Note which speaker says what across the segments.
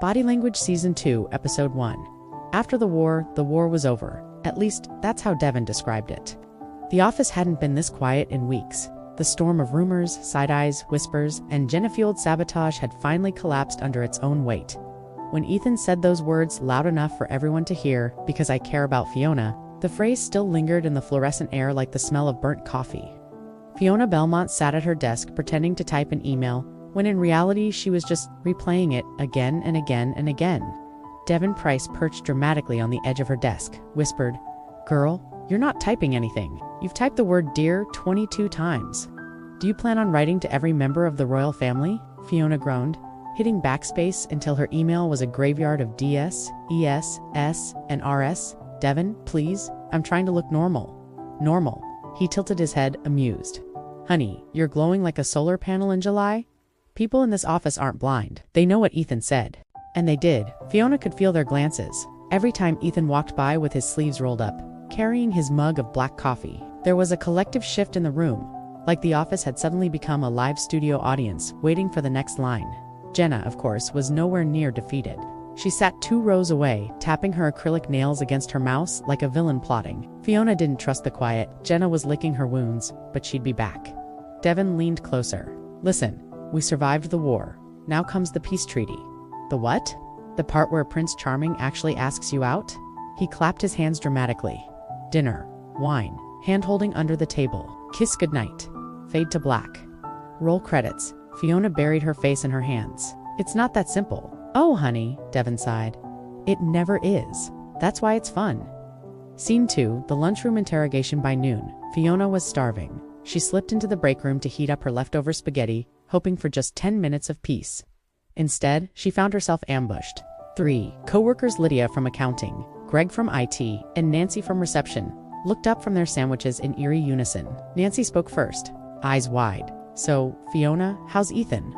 Speaker 1: Body Language Season 2, Episode 1. After the war was over. At least, that's how Devon described it. The office hadn't been this quiet in weeks. The storm of rumors, side-eyes, whispers, and Jenna-fueled sabotage had finally collapsed under its own weight. When Ethan said those words loud enough for everyone to hear, "because I care about Fiona," the phrase still lingered in the fluorescent air like the smell of burnt coffee. Fiona Belmont sat at her desk pretending to type an email, when in reality she was just replaying it again and again and again. Devon Price perched dramatically on the edge of her desk, whispered, "Girl, you're not typing anything. You've typed the word dear 22 times. Do you plan on writing to every member of the royal family?" Fiona groaned, hitting backspace until her email was a graveyard of DS, ES, S, and RS. "Devon, please, I'm trying to look normal." "Normal?" He tilted his head, amused. "Honey, you're glowing like a solar panel in July?" People in this office aren't blind. They know what Ethan said. And they did. Fiona could feel their glances. Every time Ethan walked by with his sleeves rolled up, carrying his mug of black coffee, there was a collective shift in the room, like the office had suddenly become a live studio audience, waiting for the next line. Jenna, of course, was nowhere near defeated. She sat 2 rows away, tapping her acrylic nails against her mouse like a villain plotting. Fiona didn't trust the quiet. Jenna was licking her wounds, but she'd be back. Devon leaned closer. "Listen, we survived the war. Now comes the peace treaty." "The what?" "The part where Prince Charming actually asks you out?" He clapped his hands dramatically. "Dinner, wine, hand-holding under the table, kiss goodnight, fade to black. Roll credits." Fiona buried her face in her hands. "It's not that simple." "Oh, honey," Devon sighed. "It never is. That's why it's fun." Scene 2, the lunchroom interrogation. By noon, Fiona was starving. She slipped into the break room to heat up her leftover spaghetti, hoping for just 10 minutes of peace. Instead, she found herself ambushed. 3 coworkers, Lydia from accounting, Greg from IT, and Nancy from reception, looked up from their sandwiches in eerie unison. Nancy spoke first, eyes wide. "So, Fiona, how's Ethan?"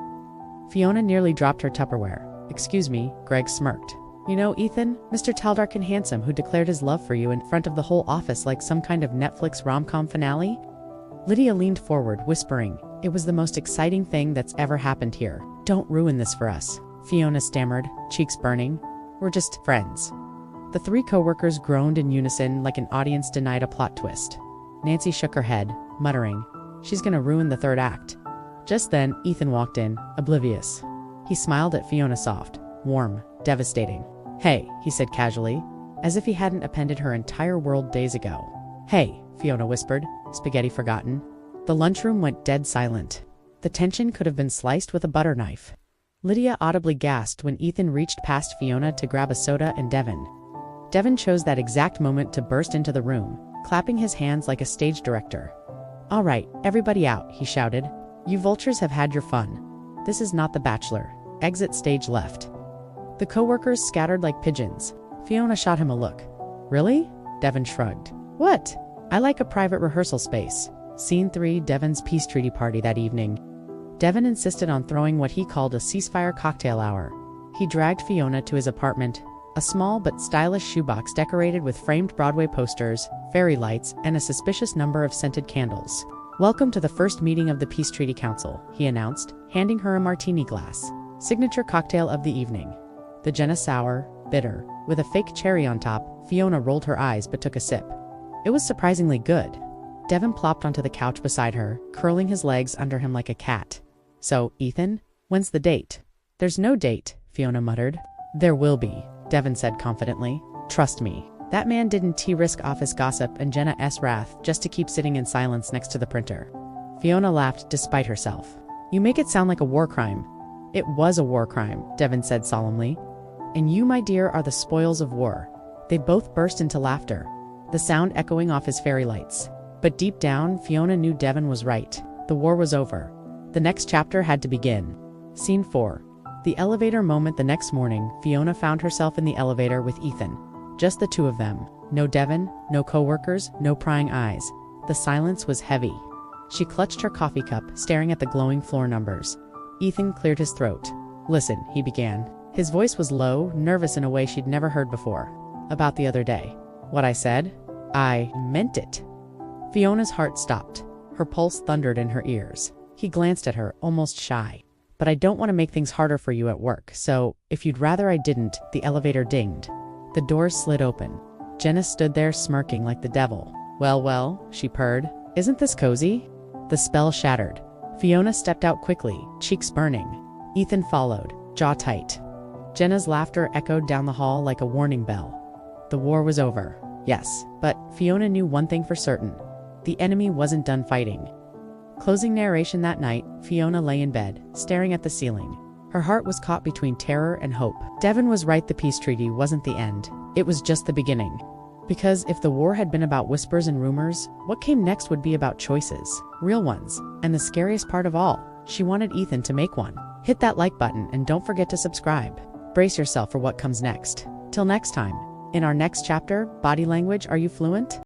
Speaker 1: Fiona nearly dropped her Tupperware. "Excuse me," Greg smirked. "You know Ethan, Mr. Taldark and handsome, who declared his love for you in front of the whole office like some kind of Netflix romcom finale?" Lydia leaned forward, whispering, "It was the most exciting thing that's ever happened here. Don't ruin this for us." Fiona stammered, cheeks burning. "We're just friends." The 3 coworkers groaned in unison like an audience denied a plot twist. Nancy shook her head, muttering, "She's gonna ruin the 3rd act." Just then, Ethan walked in, oblivious. He smiled at Fiona, soft, warm, devastating. "Hey," he said casually, as if he hadn't appended her entire world days ago. "Hey," Fiona whispered, spaghetti forgotten. The lunchroom went dead silent. The tension could have been sliced with a butter knife. Lydia audibly gasped when Ethan reached past Fiona to grab a soda and Devon. Devon chose that exact moment to burst into the room, clapping his hands like a stage director. "All right, everybody out," he shouted. "You vultures have had your fun. This is not The Bachelor. Exit stage left." The coworkers scattered like pigeons. Fiona shot him a look. "Really?" Devon shrugged. "What?" "I like a private rehearsal space." Scene 3, Devon's peace treaty party that evening. Devon insisted on throwing what he called a ceasefire cocktail hour. He dragged Fiona to his apartment, a small but stylish shoebox decorated with framed Broadway posters, fairy lights, and a suspicious number of scented candles. "Welcome to the first meeting of the Peace Treaty Council," he announced, handing her a martini glass. Signature cocktail of the evening. The Jenna sour, bitter, with a fake cherry on top. Fiona rolled her eyes but took a sip. It was surprisingly good. Devon plopped onto the couch beside her, curling his legs under him like a cat. "So, Ethan, when's the date?" "There's no date," Fiona muttered. "There will be," Devon said confidently. "Trust me. That man didn't risk office gossip and Jenna's wrath just to keep sitting in silence next to the printer." Fiona laughed despite herself. "You make it sound like a war crime." "It was a war crime," Devon said solemnly. "And you, my dear, are the spoils of war." They both burst into laughter, the sound echoing off his fairy lights. But deep down, Fiona knew Devon was right. The war was over. The next chapter had to begin. Scene 4. The elevator moment. The next morning, Fiona found herself in the elevator with Ethan. Just the 2 of them. No Devon, no coworkers, no prying eyes. The silence was heavy. She clutched her coffee cup, staring at the glowing floor numbers. Ethan cleared his throat. "Listen," he began. His voice was low, nervous in a way she'd never heard before. "About the other day." "What I said? I meant it." Fiona's heart stopped. Her pulse thundered in her ears. He glanced at her, almost shy. but I don't want to make things harder for you at work, so if you'd rather I didn't. The elevator dinged. The doors slid open. Jenna stood there smirking like the devil. Well, she purred. Isn't this cozy? The spell shattered. Fiona stepped out quickly, cheeks burning. Ethan followed, jaw tight. Jenna's laughter echoed down the hall like a warning bell. The war was over. Yes, but Fiona knew one thing for certain. The enemy wasn't done fighting. Closing narration that night, Fiona lay in bed, staring at the ceiling. Her heart was caught between terror and hope. Devon was right, the peace treaty wasn't the end. It was just the beginning. Because if the war had been about whispers and rumors, what came next would be about choices, real ones. And the scariest part of all, she wanted Ethan to make one. Hit that like button and don't forget to subscribe. Brace yourself for what comes next. Till next time. In our next chapter, body language, are you fluent?